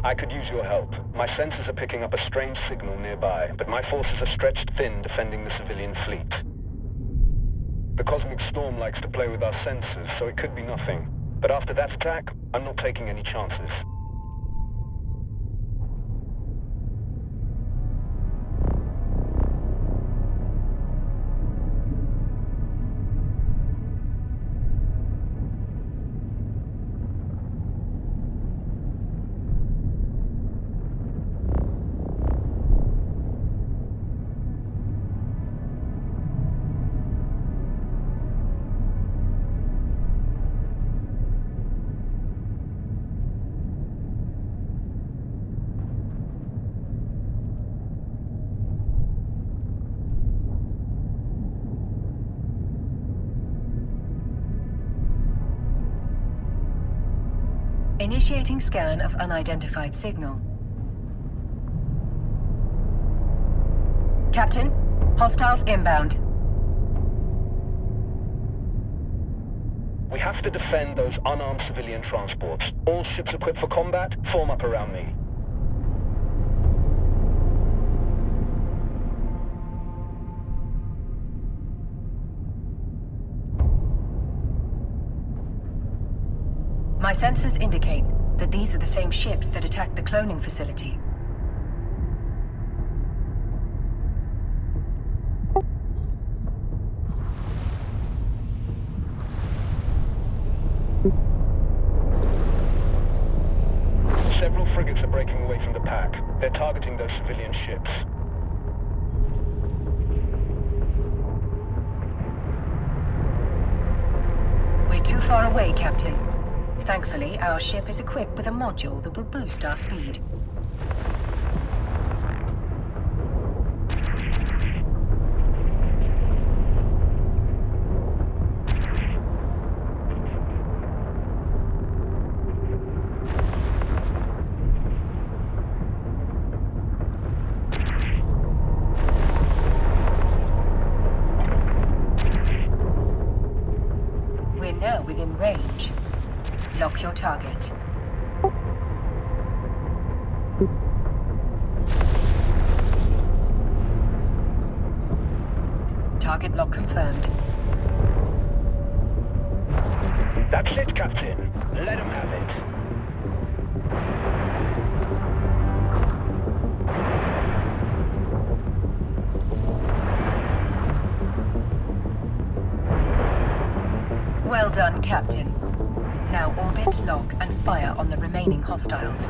I could use your help. My sensors are picking up a strange signal nearby, but my forces are stretched thin defending the civilian fleet. The cosmic storm likes to play with our sensors, so it could be nothing. But after that attack, I'm not taking any chances. Initiating scan of unidentified signal. Captain, hostiles inbound. We have to defend those unarmed civilian transports. All ships equipped for combat, form up around me. My sensors indicate that these are the same ships that attacked the cloning facility. Several frigates are breaking away from the pack. They're targeting those civilian ships. We're too far away, Captain. Thankfully, our ship is equipped with a module that will boost our speed. We're now within range. Lock your target. Target lock confirmed. That's it, Captain. Let him have it. Well done, Captain. Now orbit, lock, and fire on the remaining hostiles.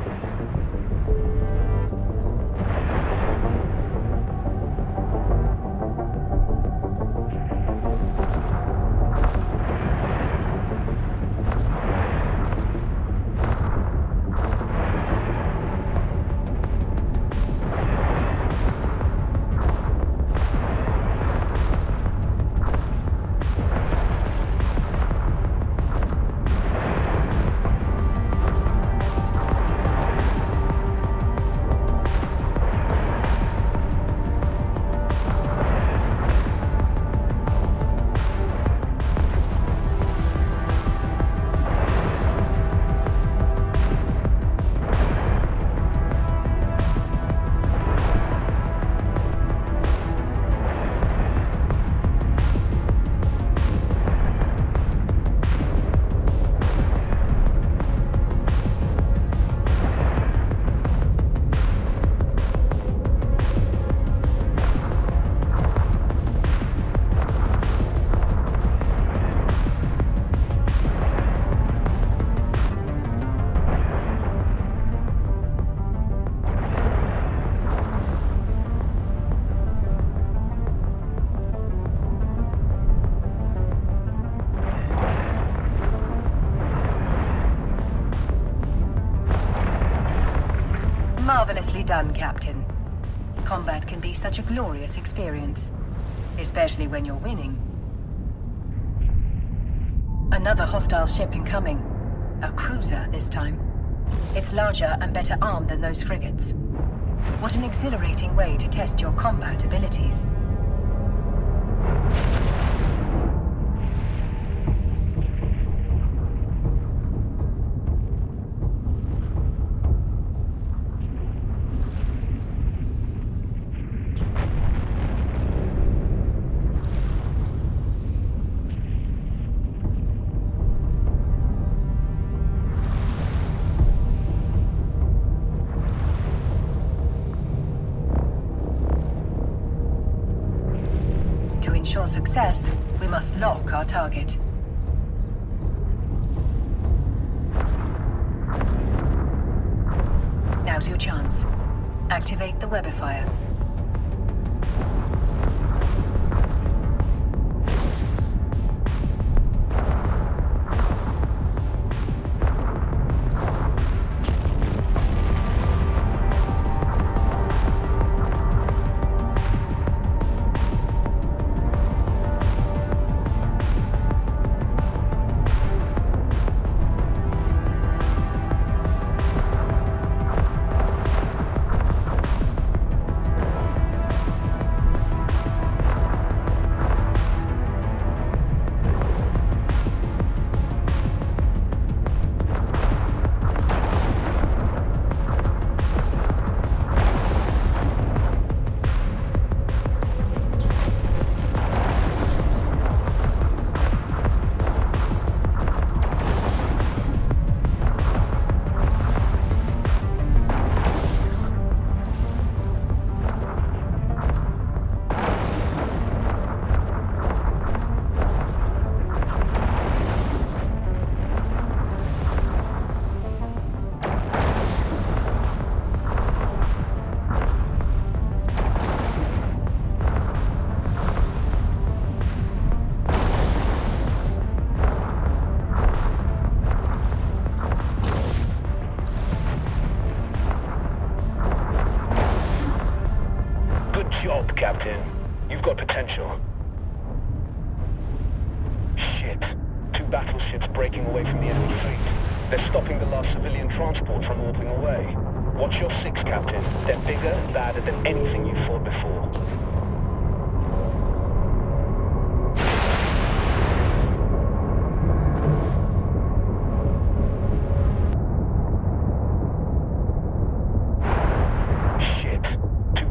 Marvelously done, Captain. Combat can be such a glorious experience, especially when you're winning. Another hostile ship incoming. A cruiser this time. It's larger and better armed than those frigates. What an exhilarating way to test your combat abilities. ensure success, we must lock our target. Now's your chance. Activate the webifier. Job, Captain. You've got potential. Shit. 2 battleships breaking away from the enemy fleet. They're stopping the last civilian transport from warping away. Watch your 6, Captain. They're bigger and badder than anything you've fought before.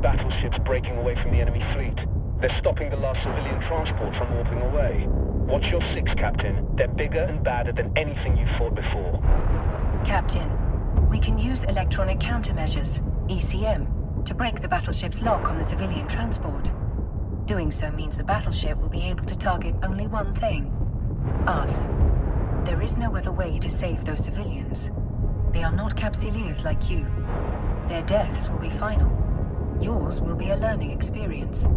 Battleships breaking away from the enemy fleet. They're stopping the last civilian transport from warping away. Watch your 6, Captain. They're bigger and badder than anything you've fought before. Captain, we can use electronic countermeasures, ECM, to break the battleship's lock on the civilian transport. Doing so means the battleship will be able to target only one thing: us. There is no other way to save those civilians. They are not Capsuleers like you. Their deaths will be final. Yours will be a learning experience.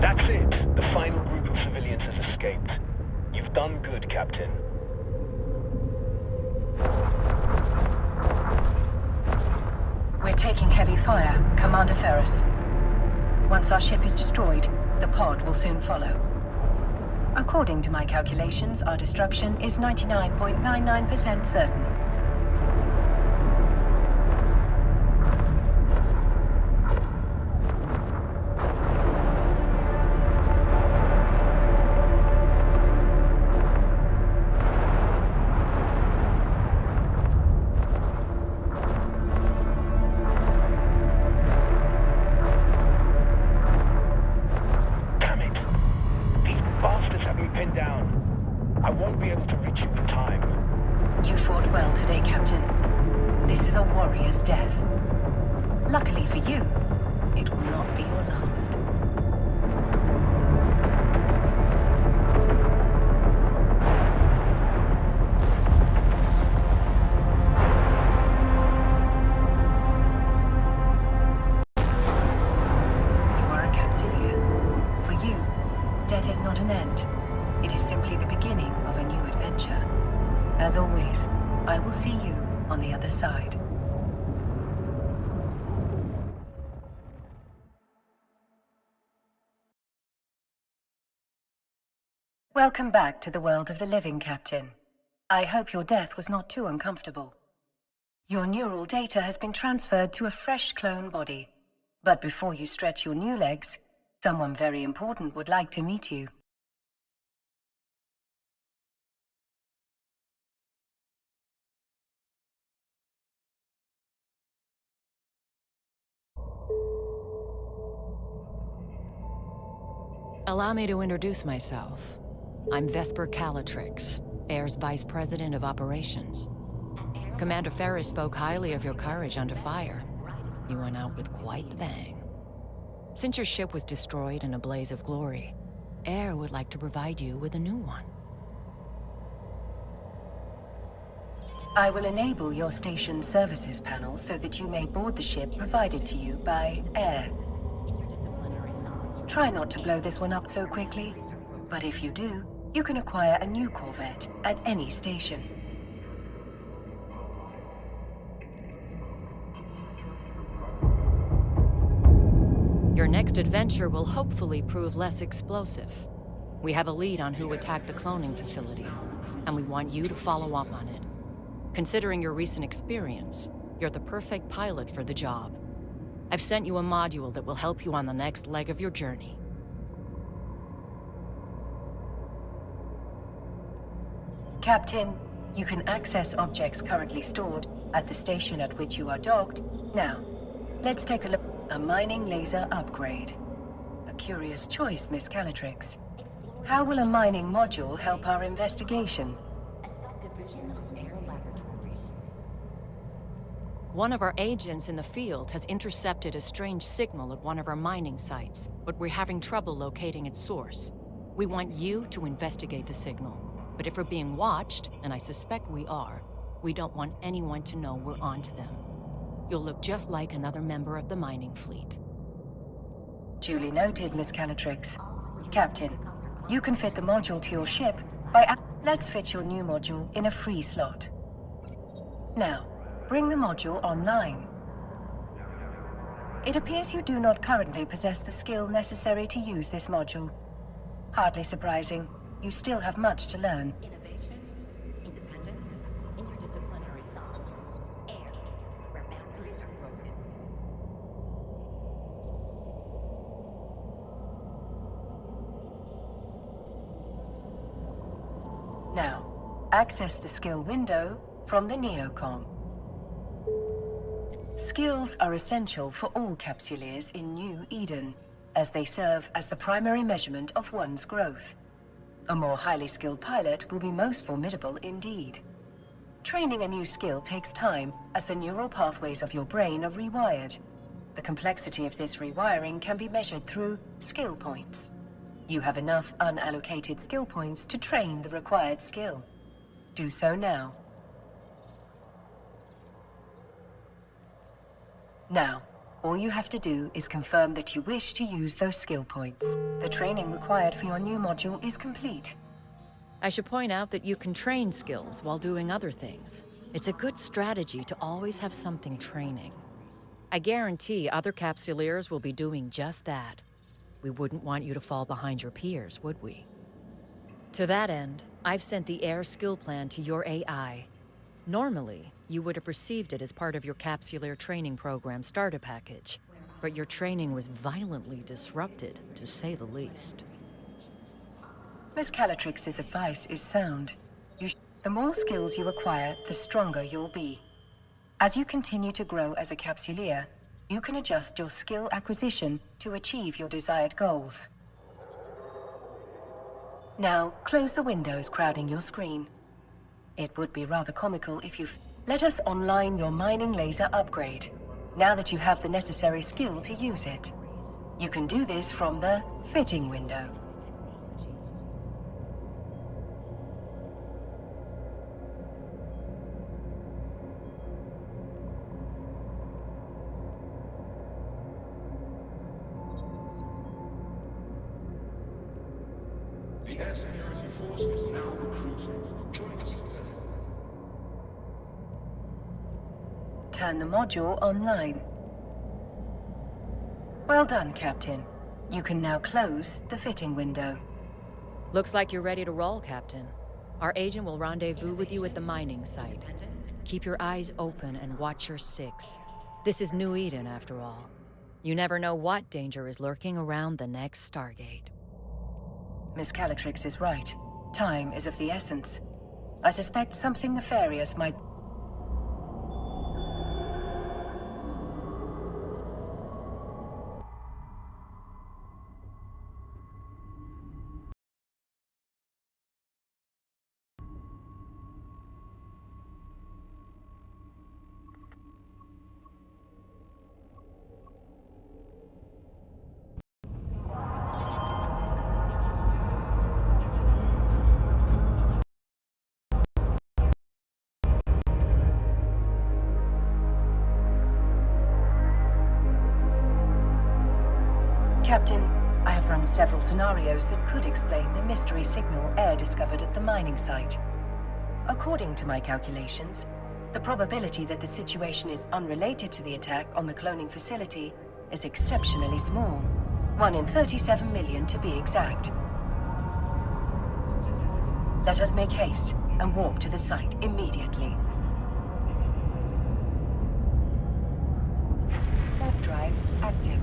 That's it. The final group of civilians has escaped. You've done good, Captain. We're taking heavy fire, Commander Ferris. Once our ship is destroyed, the pod will soon follow. According to my calculations, our destruction is 99.99% certain. I won't be able to reach you in time. You fought well today, Captain. This is a warrior's death. Luckily for you, it will not be your last. You are a Capsuleer. on the other side. Welcome back to the world of the living, Captain. I hope your death was not too uncomfortable. Your neural data has been transferred to a fresh clone body. But before you stretch your new legs, someone very important would like to meet you. Allow me to introduce myself. I'm Vesper Calatrix, Air's Vice President of Operations. Commander Ferris spoke highly of your courage under fire. You went out with quite the bang. Since your ship was destroyed in a blaze of glory, Air would like to provide you with a new one. I will enable your station services panel so that you may board the ship provided to you by Air. Try not to blow this one up so quickly, but if you do, you can acquire a new Corvette at any station. Your next adventure will hopefully prove less explosive. We have a lead on who attacked the cloning facility, and we want you to follow up on it. Considering your recent experience, you're the perfect pilot for the job. I've sent you a module that will help you on the next leg of your journey. Captain, you can access objects currently stored at the station at which you are docked. Now, let's take a look. A mining laser upgrade. A curious choice, Miss Calatrix. How will a mining module help our investigation? One of our agents in the field has intercepted a strange signal at one of our mining sites, but we're having trouble locating its source. We want you to investigate the signal, but if we're being watched, and I suspect we are, we don't want anyone to know we're onto them. You'll look just like another member of the mining fleet. Duly noted, Miss Calatrix. Captain, you can fit the module to your ship by... Let's fit your new module in a free slot. Now, bring the module online. It appears you do not currently possess the skill necessary to use this module. Hardly surprising. You still have much to learn. Innovation, independence, interdisciplinary thought, air, where boundaries are broken. Now, access the skill window from the neocom. Skills are essential for all capsuleers in New Eden, as they serve as the primary measurement of one's growth. A more highly skilled pilot will be most formidable indeed. Training a new skill takes time, as the neural pathways of your brain are rewired. The complexity of this rewiring can be measured through skill points. You have enough unallocated skill points to train the required skill. Do so now. Now, all you have to do is confirm that you wish to use those skill points. The training required for your new module is complete. I should point out that you can train skills while doing other things. It's a good strategy to always have something training. I guarantee other capsuleers will be doing just that. We wouldn't want you to fall behind your peers, would we? To that end, I've sent the Air skill plan to your AI. Normally, you would have received it as part of your capsuleer training program starter package, but your training was violently disrupted, to say the least. Miss Calatrix's advice is sound. The more skills you acquire, the stronger you'll be. As you continue to grow as a capsuleer, you can adjust your skill acquisition to achieve your desired goals. Now, close the windows crowding your screen. It would be rather comical if you... Let us online your mining laser upgrade, now that you have the necessary skill to use it. You can do this from the fitting window. The Air Security Force is now recruiting. Join us today. turn the module online. Well done, Captain. You can now close the fitting window. Looks like you're ready to roll, Captain. Our agent will rendezvous with you at the mining site. Keep your eyes open and watch your six. This is New Eden, after all. You never know what danger is lurking around the next Stargate. Miss Calatrix is right. Time is of the essence. I suspect something nefarious might... Captain, I have run several scenarios that could explain the mystery signal Air discovered at the mining site. According to my calculations, the probability that the situation is unrelated to the attack on the cloning facility is exceptionally small. 1 in 37 million to be exact. Let us make haste and walk to the site immediately. Warp drive active.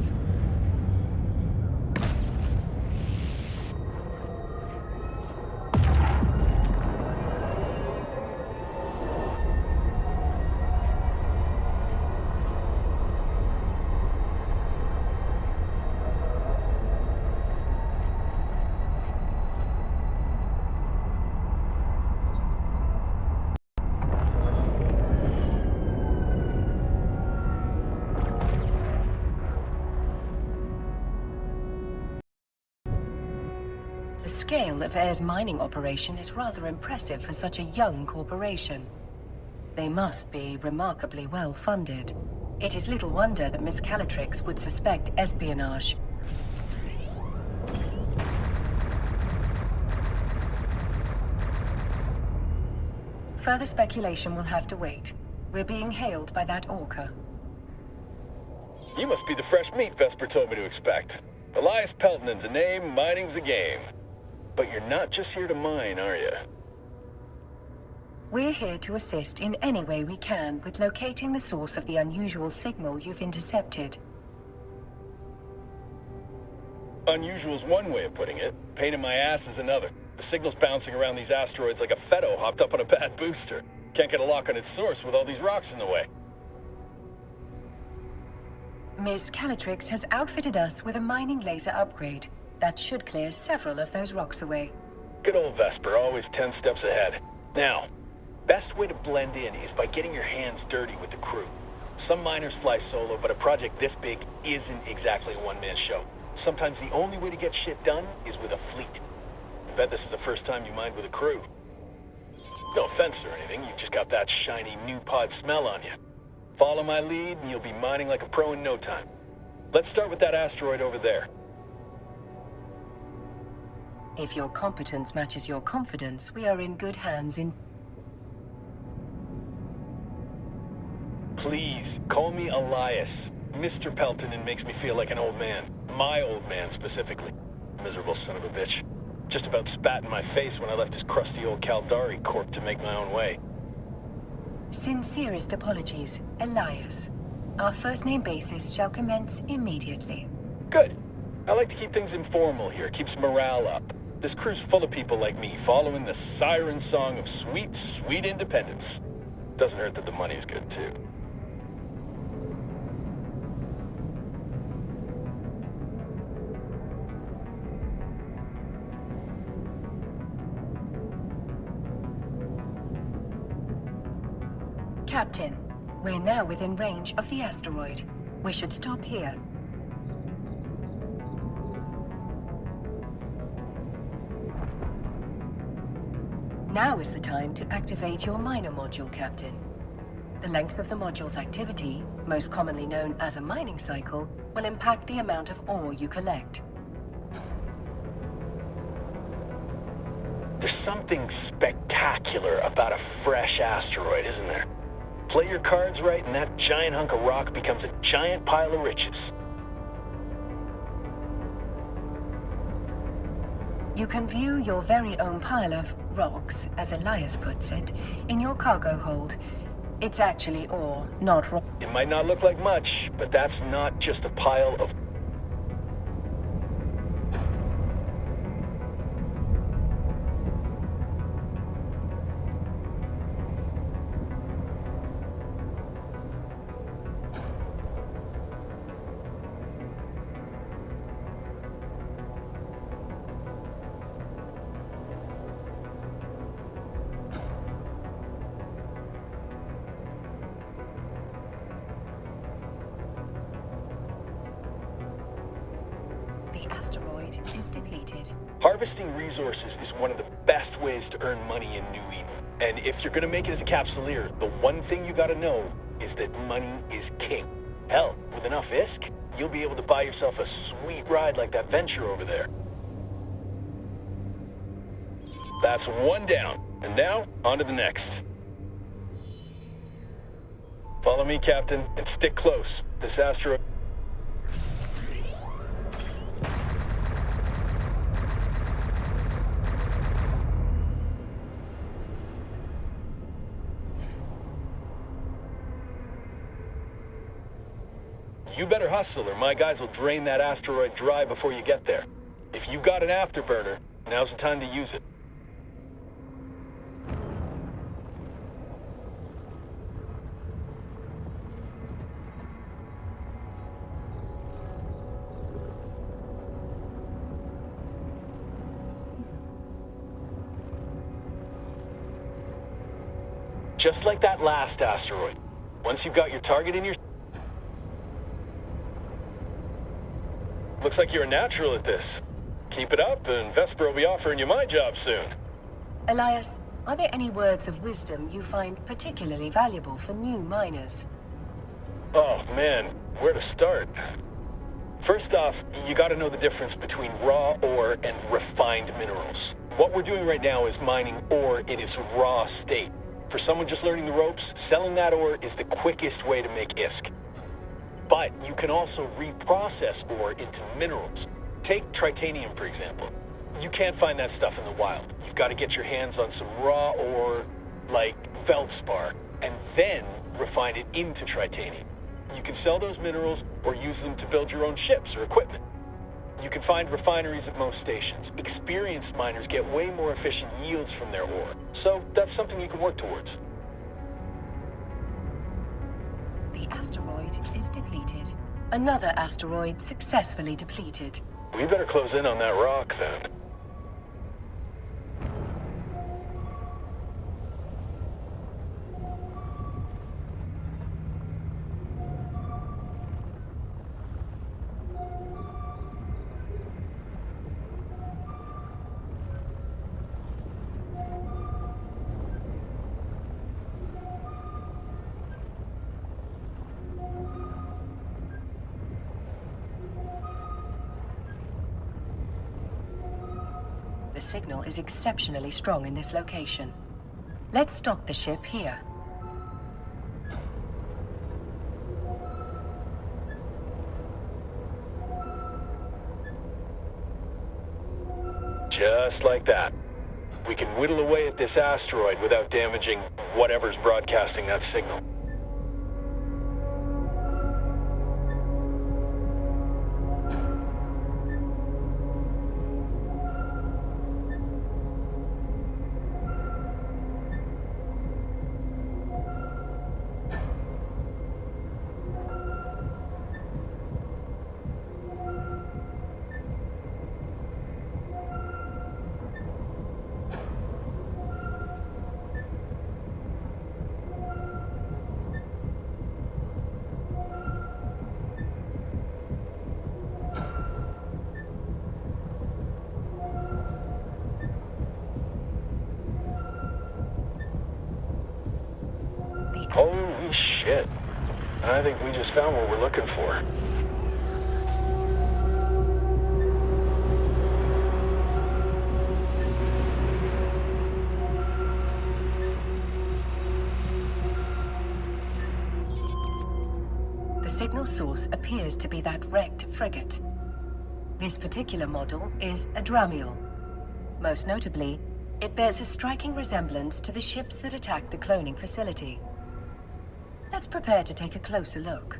The scale of Air's mining operation is rather impressive for such a young corporation. They must be remarkably well funded. It is little wonder that Miss Calatrix would suspect espionage. Further speculation will have to wait. We're being hailed by that orca. You must be the fresh meat Vesper told me to expect. Elias Pelton's a name, mining's a game. But you're not just here to mine, are you? We're here to assist in any way we can with locating the source of the unusual signal you've intercepted. Unusual's one way of putting it. Pain in my ass is another. The signal's bouncing around these asteroids like a Fetto hopped up on a bad booster. Can't get a lock on its source with all these rocks in the way. Miss Calatrix has outfitted us with a mining laser upgrade that should clear several of those rocks away. Good old Vesper, always 10 steps ahead. Now, best way to blend in is by getting your hands dirty with the crew. Some miners fly solo, but a project this big isn't exactly a one-man show. Sometimes the only way to get shit done is with a fleet. I bet this is the first time you mined with a crew. No offense or anything, you've just got that shiny new pod smell on you. Follow my lead and you'll be mining like a pro in no time. Let's start with that asteroid over there. If your competence matches your confidence, we are in good hands in... Please, call me Elias. Mr. Pelton makes me feel like an old man. My old man, specifically. Miserable son of a bitch. Just about spat in my face when I left his crusty old Caldari corp to make my own way. Sincerest apologies, Elias. Our first name basis shall commence immediately. Good. I like to keep things informal here. Keeps morale up. This crew's full of people like me, following the siren song of sweet, sweet independence. Doesn't hurt that the money's good, too. Captain, we're now within range of the asteroid. We should stop here. Now is the time to activate your miner module, Captain. The length of the module's activity, most commonly known as a mining cycle, will impact the amount of ore you collect. There's something spectacular about a fresh asteroid, isn't there? Play your cards right, and that giant hunk of rock becomes a giant pile of riches. You can view your very own pile of rocks, as Elias puts it, in your cargo hold. It's actually ore, not rock. It might not look like much, but that's not just a pile of... The asteroid is depleted. Harvesting resources is one of the best ways to earn money in New Eden. And if you're gonna make it as a capsuleer, the one thing you gotta know is that money is king. Hell, with enough ISK, you'll be able to buy yourself a sweet ride like that venture over there. That's one down. And now, on to the next. Follow me, Captain, and stick close. This asteroid... You better hustle or my guys will drain that asteroid dry before you get there. If you got an afterburner, now's the time to use it. Just like that last asteroid. Once you've got your target in your... Looks like you're a natural at this. Keep it up, and Vesper will be offering you my job soon. Elias, are there any words of wisdom you find particularly valuable for new miners? Oh, man, where to start? First off, you gotta know the difference between raw ore and refined minerals. What we're doing right now is mining ore in its raw state. For someone just learning the ropes, selling that ore is the quickest way to make ISK. But you can also reprocess ore into minerals. Take titanium, for example. You can't find that stuff in the wild. You've got to get your hands on some raw ore, like feldspar, and then refine it into titanium. You can sell those minerals or use them to build your own ships or equipment. You can find refineries at most stations. Experienced miners get way more efficient yields from their ore, so that's something you can work towards. The asteroid is depleted. Another asteroid successfully depleted. We better close in on that rock, then. The signal is exceptionally strong in this location. Let's stop the ship here. Just like that. We can whittle away at this asteroid without damaging whatever's broadcasting that signal. Holy shit. I think we just found what we're looking for. The signal source appears to be that wrecked frigate. This particular model is a Dramiel. Most notably, it bears a striking resemblance to the ships that attacked the cloning facility. Let's prepare to take a closer look.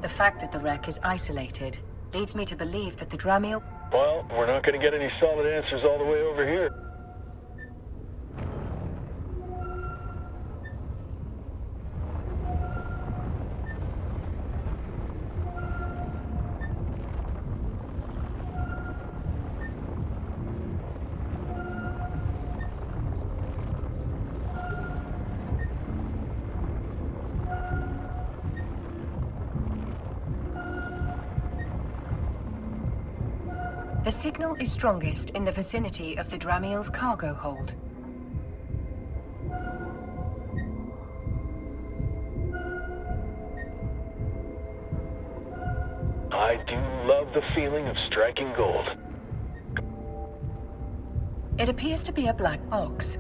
The fact that the wreck is isolated leads me to believe that the Dramiel... Well, we're not going to get any solid answers all the way over here. The signal is strongest in the vicinity of the Dramiel's cargo hold. I do love the feeling of striking gold. It appears to be a black box,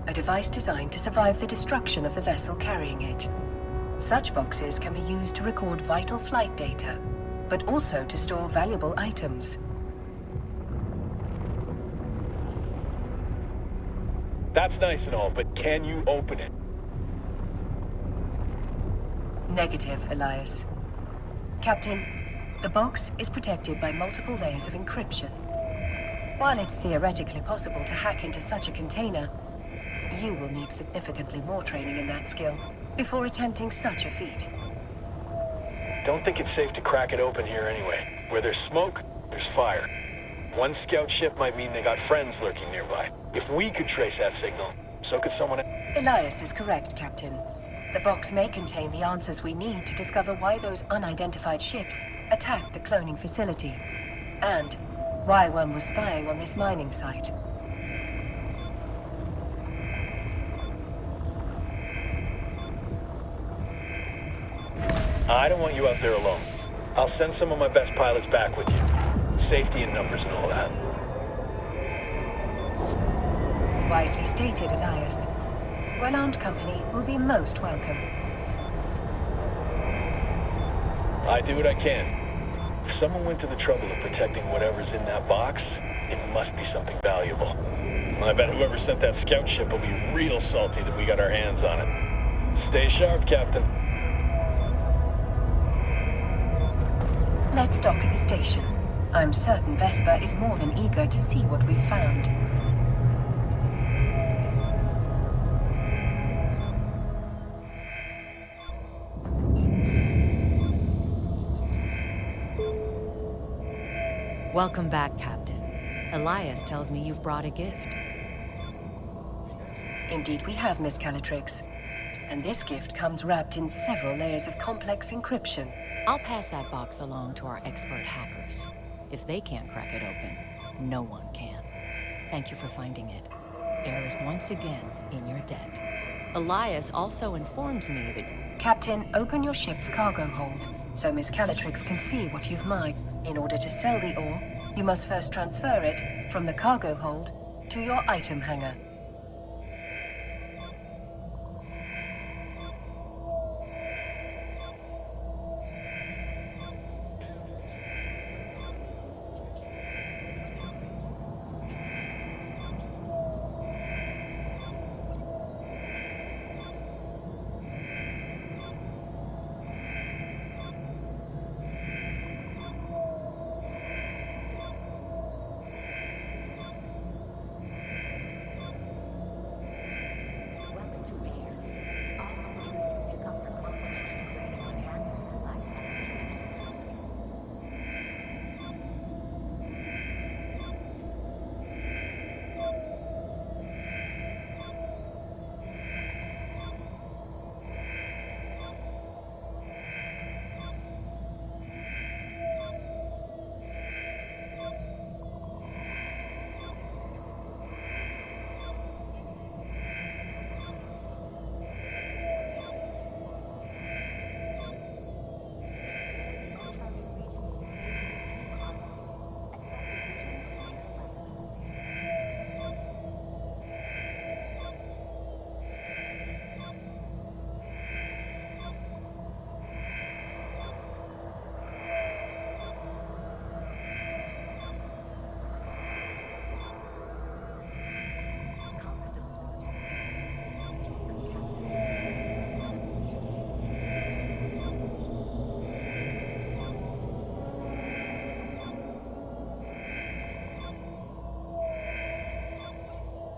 a device designed to survive the destruction of the vessel carrying it. Such boxes can be used to record vital flight data, but also to store valuable items. That's nice and all, but can you open it? Negative, Elias. Captain, the box is protected by multiple layers of encryption. While it's theoretically possible to hack into such a container, you will need significantly more training in that skill before attempting such a feat. Don't think it's safe to crack it open here anyway. Where there's smoke, there's fire. One scout ship might mean they got friends lurking nearby. If we could trace that signal, so could someone... Elias is correct, Captain. The box may contain the answers we need to discover why those unidentified ships attacked the cloning facility, and why one was spying on this mining site. I don't want you out there alone. I'll send some of my best pilots back with you. Safety in numbers and all that. Wisely stated, Elias. Well-armed company will be most welcome. I do what I can. If someone went to the trouble of protecting whatever's in that box, it must be something valuable. I bet whoever sent that scout ship will be real salty that we got our hands on it. Stay sharp, Captain. Let's dock at the station. I'm certain Vesper is more than eager to see what we've found. Welcome back, Captain. Elias tells me you've brought a gift. Indeed we have, Miss Calatrix. And this gift comes wrapped in several layers of complex encryption. I'll pass that box along to our expert hackers. If they can't crack it open, no one can. Thank you for finding it. Air is once again in your debt. Elias also informs me that... Captain, open your ship's cargo hold, so Miss Calatrix can see what you've mined. In order to sell the ore, you must first transfer it from the cargo hold to your item hangar.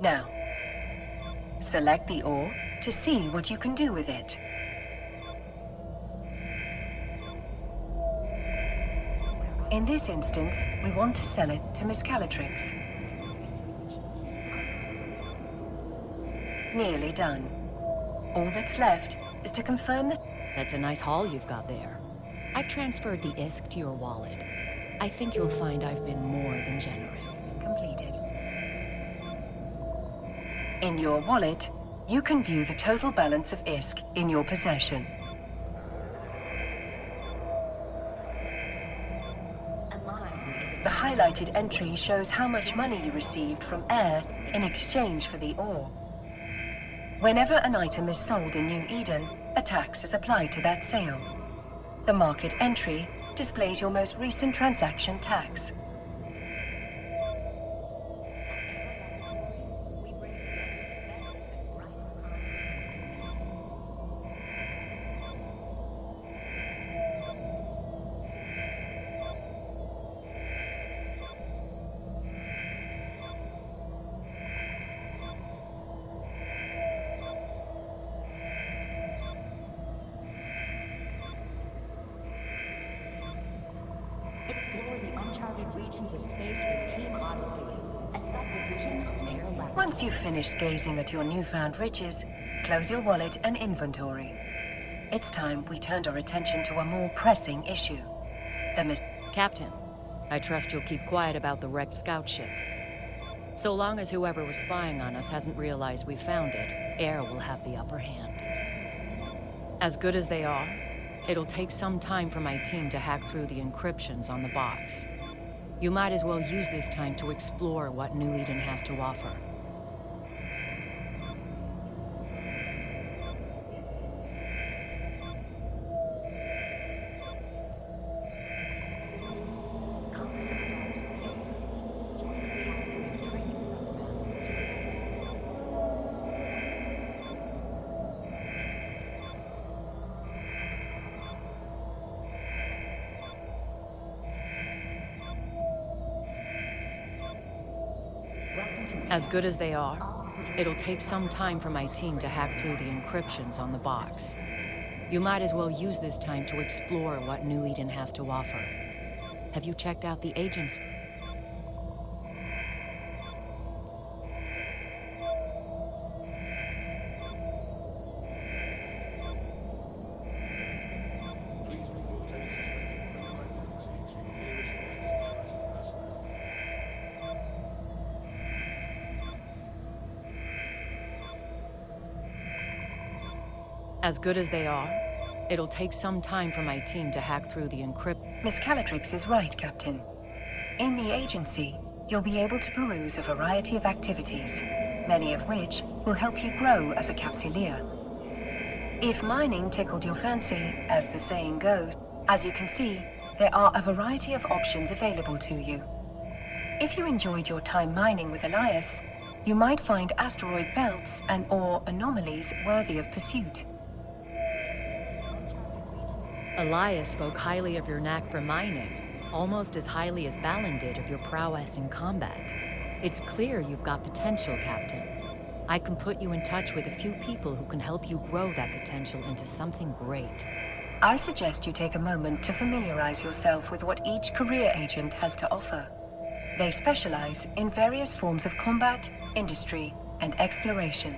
Now, select the ore to see what you can do with it. In this instance, we want to sell it to Miss Calatrix. Nearly done. All that's left is to confirm that... That's a nice haul you've got there. I've transferred the ISK to your wallet. I think you'll find I've been more than generous. Completed. In your wallet, you can view the total balance of ISK in your possession. The highlighted entry shows how much money you received from Air in exchange for the ore. Whenever an item is sold in New Eden, a tax is applied to that sale. The market entry displays your most recent transaction tax. Explore the uncharted regions of space with Team Odyssey, a subdivision of Air Lab. Once you've finished gazing at your newfound riches, close your wallet and inventory. It's time we turned our attention to a more pressing issue. Captain, I trust you'll keep quiet about the wrecked scout ship. So long as whoever was spying on us hasn't realized we found it, Air will have the upper hand. As good as they are, it'll take some time for my team to hack through the encryptions on the box. You might as well use this time to explore what New Eden has to offer. As good as they are, it'll take some time for my team to hack through the encryptions on the box. You might as well use this time to explore what New Eden has to offer. Have you checked out the agents? As good as they are, it'll take some time for my team to hack through the encrypt... Miss Calatrix is right, Captain. In the agency, you'll be able to peruse a variety of activities, many of which will help you grow as a capsuleer. If mining tickled your fancy, as the saying goes, as you can see, there are a variety of options available to you. If you enjoyed your time mining with Elias, you might find asteroid belts and or anomalies worthy of pursuit. Elias spoke highly of your knack for mining, almost as highly as Balin did of your prowess in combat. It's clear you've got potential, Captain. I can put you in touch with a few people who can help you grow that potential into something great. I suggest you take a moment to familiarize yourself with what each career agent has to offer. They specialize in various forms of combat, industry, and exploration.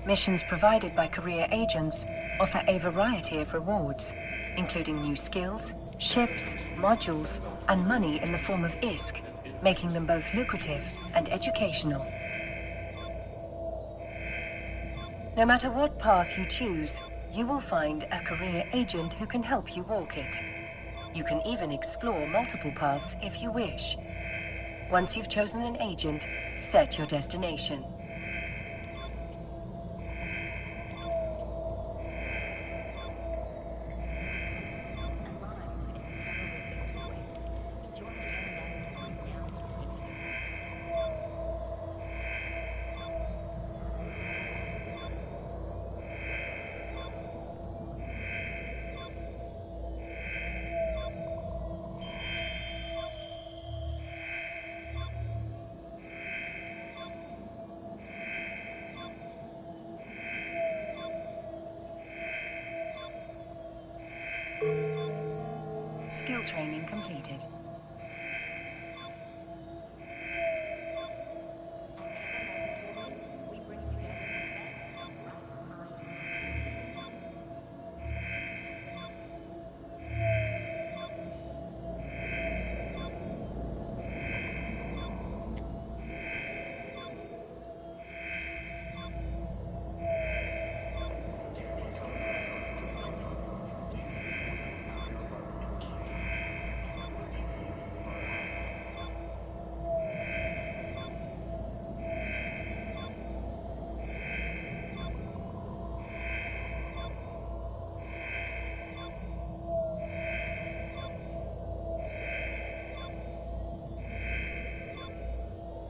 Missions provided by career agents offer a variety of rewards, including new skills, ships, modules, and money in the form of ISK, making them both lucrative and educational. No matter what path you choose, you will find a career agent who can help you walk it. You can even explore multiple paths if you wish. Once you've chosen an agent, set your destination. Skill training completed. We bring together the best of Rust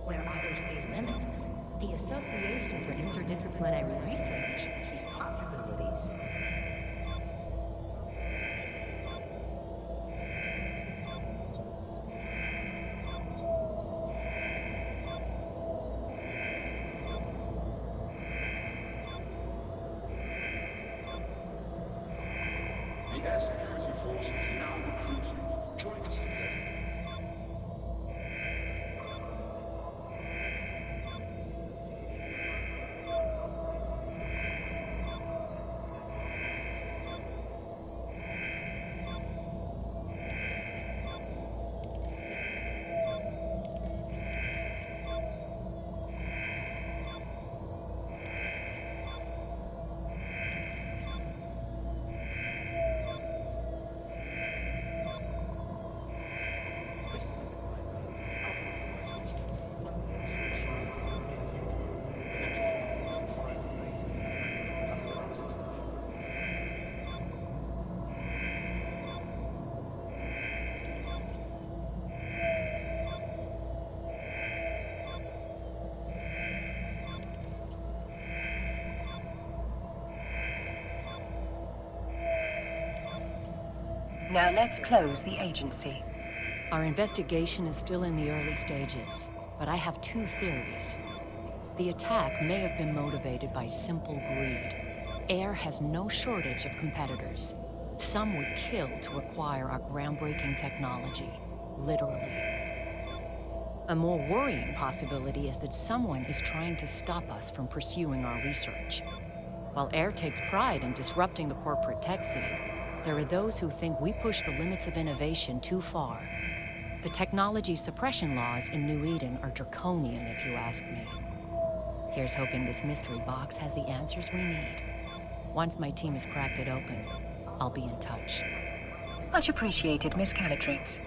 Where others see limits, the Association for Interdisciplinary Research sees possibilities. The air security force is now recruiting. Join us today. Now let's close the agency. Our investigation is still in the early stages, but I have two theories. The attack may have been motivated by simple greed. Air has no shortage of competitors. Some would kill to acquire our groundbreaking technology, literally. A more worrying possibility is that someone is trying to stop us from pursuing our research. While Air takes pride in disrupting the corporate tech scene, there are those who think we push the limits of innovation too far. The technology suppression laws in New Eden are draconian, if you ask me. Here's hoping this mystery box has the answers we need. Once my team has cracked it open, I'll be in touch. Much appreciated, Miss Calatrix.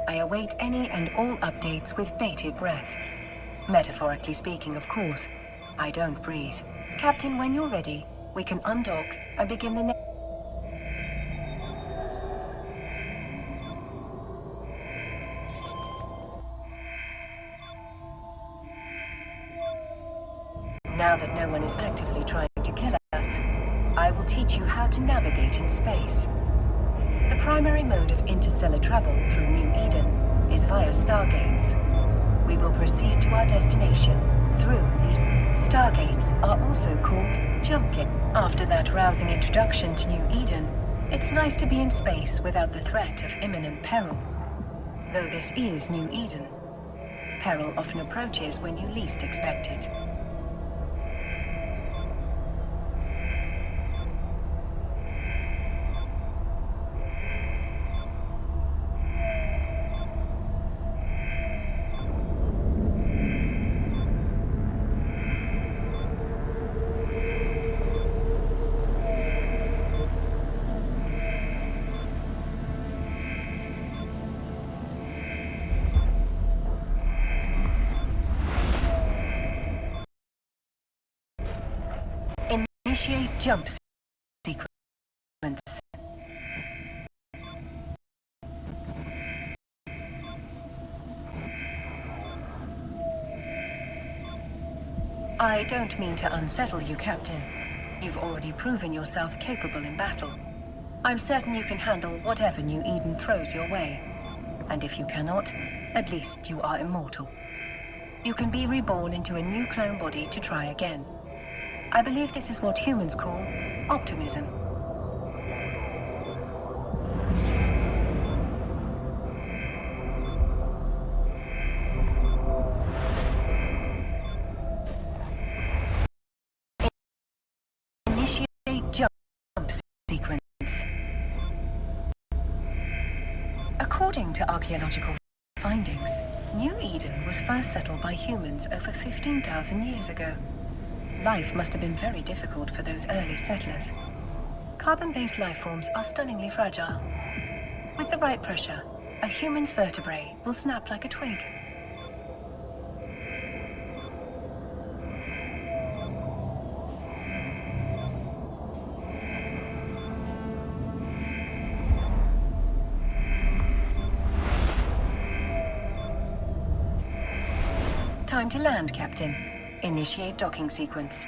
I await any and all updates with bated breath. Metaphorically speaking, of course. I don't breathe. Captain, when you're ready, we can undock and begin the next... Now that no one is actively trying to kill us, I will teach you how to navigate in space. The primary mode of interstellar travel through New Eden is via stargates. We will proceed to our destination through these. Stargates are also called jump gates. After that rousing introduction to New Eden, it's nice to be in space without the threat of imminent peril. Though this is New Eden, peril often approaches when you least expect it. Initiate jump sequence. I don't mean to unsettle you, Captain. You've already proven yourself capable in battle. I'm certain you can handle whatever New Eden throws your way. And if you cannot, at least you are immortal. You can be reborn into a new clone body to try again. I believe this is what humans call optimism. According to archaeological findings, New Eden was first settled by humans over 15,000 years ago. Life must have been very difficult for those early settlers. Carbon-based life forms are stunningly fragile. With the right pressure, a human's vertebrae will snap like a twig. Time to land, Captain. Initiate docking sequence.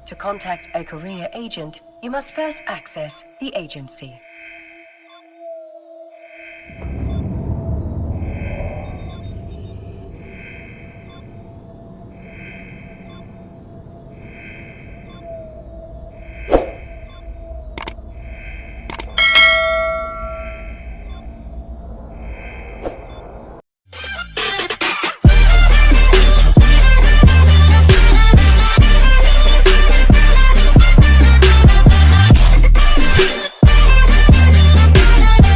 To contact a career agent, you must first access the agency.